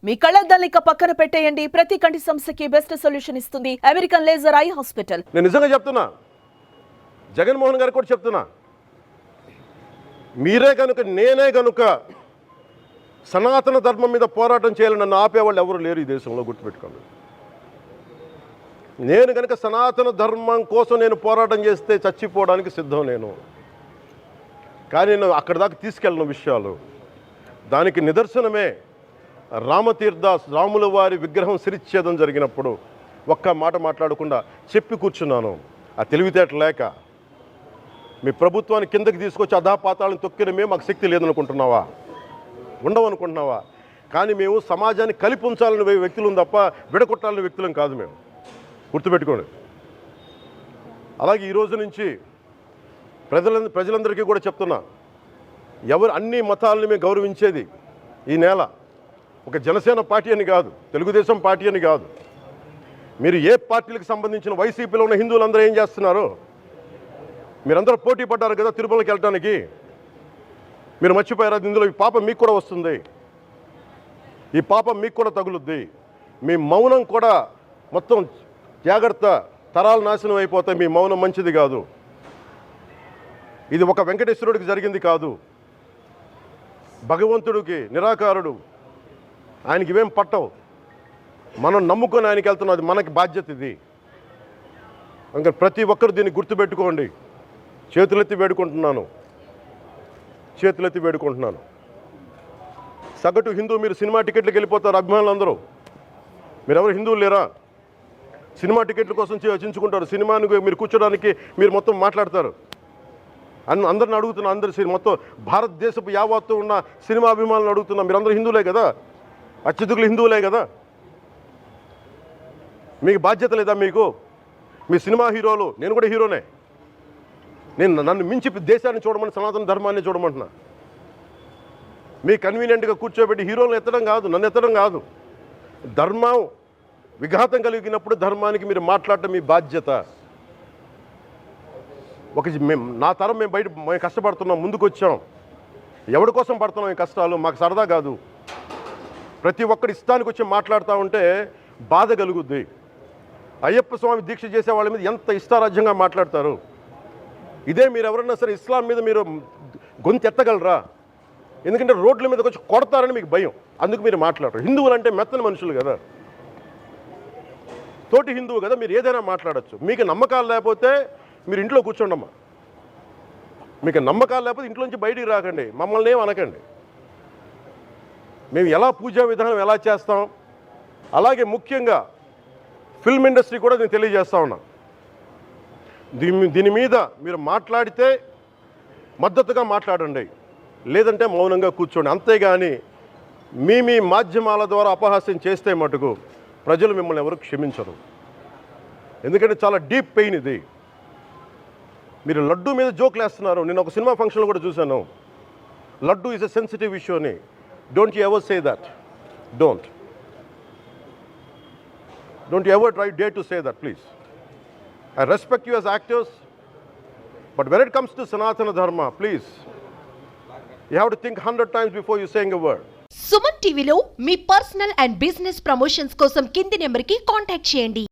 మీ కళ్ళద్దాలిక పక్కన పెట్టేయండి. ప్రతి కంటి సమస్యకి బెస్ట్ సొల్యూషన్ ఇస్తుంది అమెరికన్ లేజర్ ఐ హాస్పిటల్. నేను నిజంగా చెప్తున్నా, జగన్మోహన్ గారు కూడా చెప్తున్నా, మీరే కనుక నేనే కనుక సనాతన ధర్మం మీద పోరాటం చేయాలని నన్ను ఆపేవాళ్ళు ఎవరు లేరు ఈ దేశంలో, గుర్తుపెట్టుకోండి. నేను కనుక సనాతన ధర్మం కోసం నేను పోరాటం చేస్తే చచ్చిపోవడానికి సిద్ధం నేను. కానీ నేను అక్కడి దాకా తీసుకెళ్ళిన విషయాలు దానికి నిదర్శనమే రామతీర్థ రాముల వారి విగ్రహం శిరిచ్ఛేదం జరిగినప్పుడు ఒక్క మాట మాట్లాడకుండా చెప్పి కూర్చున్నాను. ఆ తెలివితేట లేక మీ ప్రభుత్వాన్ని కిందకి తీసుకొచ్చి అధాపాతాలను తొక్కిన మాకు శక్తి లేదనుకుంటున్నావా? ఉండవనుకుంటున్నావా? కానీ మేము సమాజాన్ని కలిపి ఉంచాలని వ్యక్తులం తప్ప విడగొట్టాలని వ్యక్తులం కాదు. మేము గుర్తుపెట్టుకోండి. అలాగే ఈరోజు నుంచి ప్రజలందరికీ కూడా చెప్తున్నా, ఎవరు అన్ని మతాలని మేము గౌరవించేది ఈ నేల ఒక జనసేన పార్టీ అని కాదు, తెలుగుదేశం పార్టీ అని కాదు. మీరు ఏ పార్టీలకు సంబంధించిన వైసీపీలో ఉన్న హిందువులందరూ ఏం చేస్తున్నారు? మీరందరూ పోటీ పడ్డారు కదా తిరుమలకి వెళ్ళడానికి. మీరు మర్చిపోయారు, ఇందులో ఈ పాపం మీకు కూడా వస్తుంది, ఈ పాపం మీకు కూడా తగులుద్ది. మీ మౌనం కూడా మొత్తం జాగ్రత్త, తరాలు నాశనం అయిపోతాయి. మీ మౌనం మంచిది కాదు. ఇది ఒక వెంకటేశ్వరుడికి జరిగింది కాదు, భగవంతుడికి, నిరాకారుడు, ఆయనకి ఇవేం పట్టవు. మనం నమ్ముకొని ఆయనకి వెళ్తున్నది మనకి బాధ్యత. ఇది ఇంకా ప్రతి ఒక్కరు దీన్ని గుర్తుపెట్టుకోండి. చేతులెత్తి వేడుకుంటున్నాను. సగటు హిందూ మీరు సినిమా టికెట్లకు వెళ్ళిపోతారు. అభిమానులు అందరూ మీరెవరు హిందువులు లేరా? సినిమా టికెట్ల కోసం చించుకుంటారు. సినిమాని మీరు కూర్చోడానికి మీరు మొత్తం మాట్లాడతారు. అందరిని అడుగుతున్నా, మొత్తం భారతదేశపు యావత్తు ఉన్న సినిమా అభిమానులను అడుగుతున్నా, మీరందరూ హిందువులే కదా, అత్యధికులు హిందువులే కదా, మీకు బాధ్యత లేదా? మీకు మీ సినిమా హీరోలు, నేను కూడా హీరోనే, నన్ను మించి దేశాన్ని చూడమని, సనాతన ధర్మాన్ని చూడమంటున్నా. మీ కన్వీనియంట్గా కూర్చోబెట్టి హీరోలను ఎత్తడం కాదు, నన్ను ఎత్తడం కాదు. ధర్మం విఘాతం కలిగినప్పుడు ధర్మానికి మీరు మాట్లాడటం మీ బాధ్యత. నా తరం మేము కష్టపడుతున్నాం, ముందుకు వచ్చాం. ఎవరి కోసం పడుతున్నాం ఈ కష్టాలు? మాకు సరదా కాదు. ప్రతి ఒక్కడి ఇష్టానికి వచ్చి మాట్లాడుతూ ఉంటే బాధ కలుగుద్ది. అయ్యప్ప స్వామి దీక్ష చేసే వాళ్ళ మీద ఎంత ఇష్టారాజ్యంగా మాట్లాడతారు. ఇదే మీరు ఎవరన్నా సరే ఇస్లాం మీద మీరు గొంతు ఎత్తగలరా? ఎందుకంటే రోడ్ల మీదకి వచ్చి కొడతారని మీకు భయం, అందుకు మీరు మాట్లాడరు. హిందువులు అంటే మెత్తని మనుషులు కదా, తోటి హిందువు కదా, మీరు ఏదైనా మాట్లాడచ్చు. మీకు నమ్మకాలు లేకపోతే మీరు ఇంట్లో కూర్చోండమ్మా. మీకు నమ్మకాలు లేకపోతే ఇంట్లోంచి బయటికి రాకండి, మమ్మల్ని ఏం అనకండి. మేము ఎలా పూజా విధానం ఎలా చేస్తాం, అలాగే ముఖ్యంగా ఫిల్మ్ ఇండస్ట్రీ కూడా నేను తెలియజేస్తా ఉన్నా. దీని మీద మీరు మాట్లాడితే మద్దతుగా మాట్లాడండి, లేదంటే మౌనంగా కూర్చోండి. అంతేగాని మీ మాధ్యమాల ద్వారా అపహాస్యం చేస్తే మటుకు ప్రజలు మిమ్మల్ని ఎవరు క్షమించరు. ఎందుకంటే చాలా డీప్ పెయిన్ ఇది. మీరు లడ్డు మీద జోక్లు వేస్తున్నారు. నేను ఒక సినిమా ఫంక్షన్లో కూడా చూశాను, laddu is a sensitive issue అని. Don't you ever say that. Don't you ever try day to say that, please. I respect you as actors, but when it comes to Sanatana Dharma, please, you have to think 100 times before you saying a word. Suman టీవీలో మీ personal and business promotions కోసం కింది నెంబర్కి contact చేయండి.